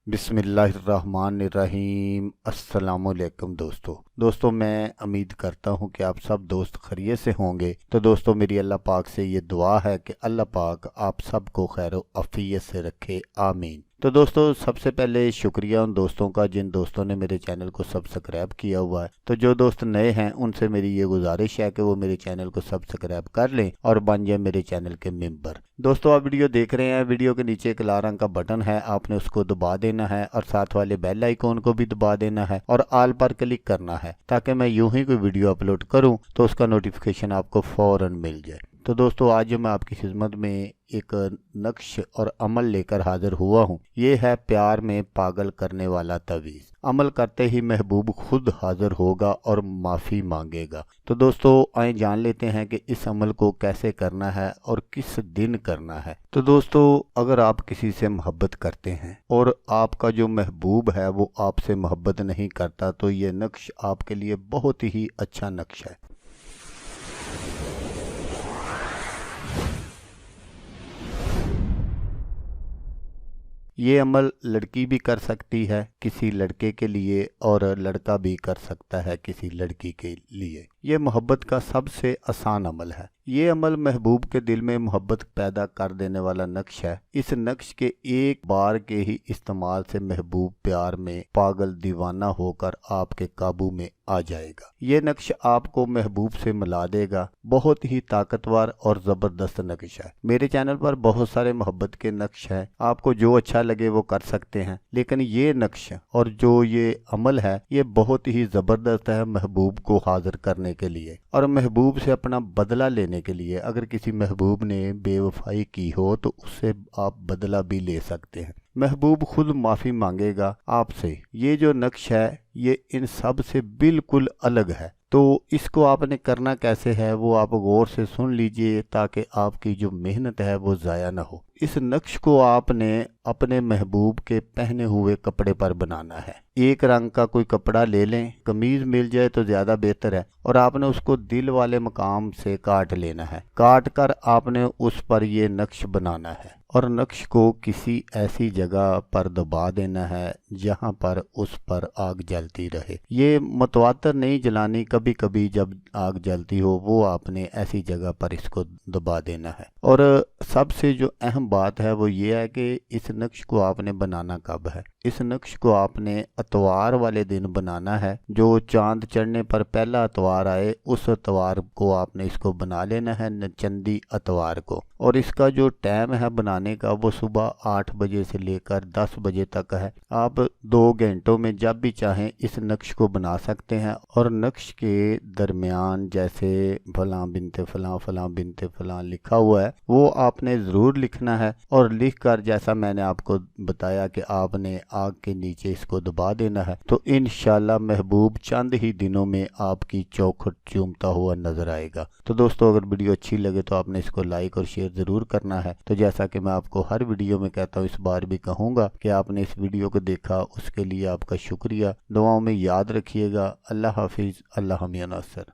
बिस्मिल्लाहिर्रहमानिर्रहीम। अस्सलामुअलैकुम दोस्तों मैं उम्मीद करता हूँ कि आप सब दोस्त खैरियत से होंगे। तो दोस्तों मेरी अल्लाह पाक से ये दुआ है कि अल्लाह पाक आप सबको खैर आफियत से रखे, आमीन। तो दोस्तों सबसे पहले शुक्रिया उन दोस्तों का जिन दोस्तों ने मेरे चैनल को सब्सक्राइब किया हुआ है। तो जो दोस्त नए हैं उनसे मेरी ये गुजारिश है कि वो मेरे चैनल को सब्सक्राइब कर लें और बन जाए मेरे चैनल के मेंबर। दोस्तों आप वीडियो देख रहे हैं, वीडियो के नीचे एक लाल रंग का बटन है, आपने उसको दबा देना है और साथ वाले बेल आइकॉन को भी दबा देना है और ऑल पर क्लिक करना है ताकि मैं यूं ही कोई वीडियो अपलोड करूं तो उसका नोटिफिकेशन आपको फौरन मिल जाए। तो दोस्तों आज मैं आपकी खिदमत में एक नक्श और अमल लेकर हाजिर हुआ हूँ। ये है प्यार में पागल करने वाला तवीज़। अमल करते ही महबूब खुद हाजिर होगा और माफ़ी मांगेगा। तो दोस्तों आए जान लेते हैं कि इस अमल को कैसे करना है और किस दिन करना है। तो दोस्तों अगर आप किसी से मोहब्बत करते हैं और आपका जो महबूब है वो आपसे मोहब्बत नहीं करता तो ये नक्श आपके लिए बहुत ही अच्छा नक्श है। ये अमल लड़की भी कर सकती है किसी लड़के के लिए और लड़का भी कर सकता है किसी लड़की के लिए। ये मोहब्बत का सबसे आसान अमल है। ये अमल महबूब के दिल में मोहब्बत पैदा कर देने वाला नक्श है। इस नक्श के एक बार के ही इस्तेमाल से महबूब प्यार में पागल दीवाना होकर आपके काबू में आ जाएगा। ये नक्श आपको महबूब से मिला देगा। बहुत ही ताकतवर और ज़बरदस्त नक्श है। मेरे चैनल पर बहुत सारे मोहब्बत के नक्श हैं, आपको जो अच्छा लगे वो कर सकते हैं, लेकिन ये नक्श और जो ये अमल है ये बहुत ही ज़बरदस्त है महबूब को हाजिर करने के लिए और महबूब से अपना बदला लेने के लिए। अगर किसी महबूब ने बेवफाई की हो तो उससे आप बदला भी ले सकते हैं। महबूब खुद माफ़ी मांगेगा आपसे। ये जो नक्श है ये इन सब से बिल्कुल अलग है। तो इसको आपने करना कैसे है वो आप गौर से सुन लीजिए ताकि आपकी जो मेहनत है वो ज़ाया ना हो। इस नक्श को आपने अपने महबूब के पहने हुए कपड़े पर बनाना है। एक रंग का कोई कपड़ा ले लें, कमीज मिल जाए तो ज़्यादा बेहतर है, और आपने उसको दिल वाले मकाम से काट लेना है। काट कर आपने उस पर ये नक्श बनाना है और नक्श को किसी ऐसी जगह पर दबा देना है जहां पर उस पर आग जलती रहे। ये मतवातर नहीं जलानी, कभी कभी जब आग जलती हो वो आपने ऐसी जगह पर इसको दबा देना है। और सबसे जो अहम बात है वो ये है कि इस नक्श को आपने बनाना कब है। इस नक्श को आपने अतवार वाले दिन बनाना है। जो चांद चढ़ने पर पहला अतवार आए उस अतवार को आपने इसको बना लेना है, चंदी अतवार को। और इसका जो टाइम है बनाने का वो सुबह 8 बजे से लेकर 10 बजे तक है। आप 2 घंटों में जब भी चाहें इस नक्श को बना सकते हैं। और नक्श के दरमियान जैसे फलां बिनते फलां फलां बिनते फलां लिखा हुआ है वो आपने ज़रूर लिखना है और लिख कर जैसा मैंने आपको बताया कि आपने आग के नीचे इसको दबा देना है। तो इंशाल्लाह महबूब चंद ही दिनों में आपकी चौखट चूमता हुआ नजर आएगा। तो दोस्तों अगर वीडियो अच्छी लगे तो आपने इसको लाइक और शेयर ज़रूर करना है। तो जैसा कि मैं आपको हर वीडियो में कहता हूँ इस बार भी कहूँगा कि आपने इस वीडियो को देखा उसके लिए आपका शुक्रिया। दुआओं में याद रखिएगा। अल्लाह हाफिज़। अल्लाह मियां नासर।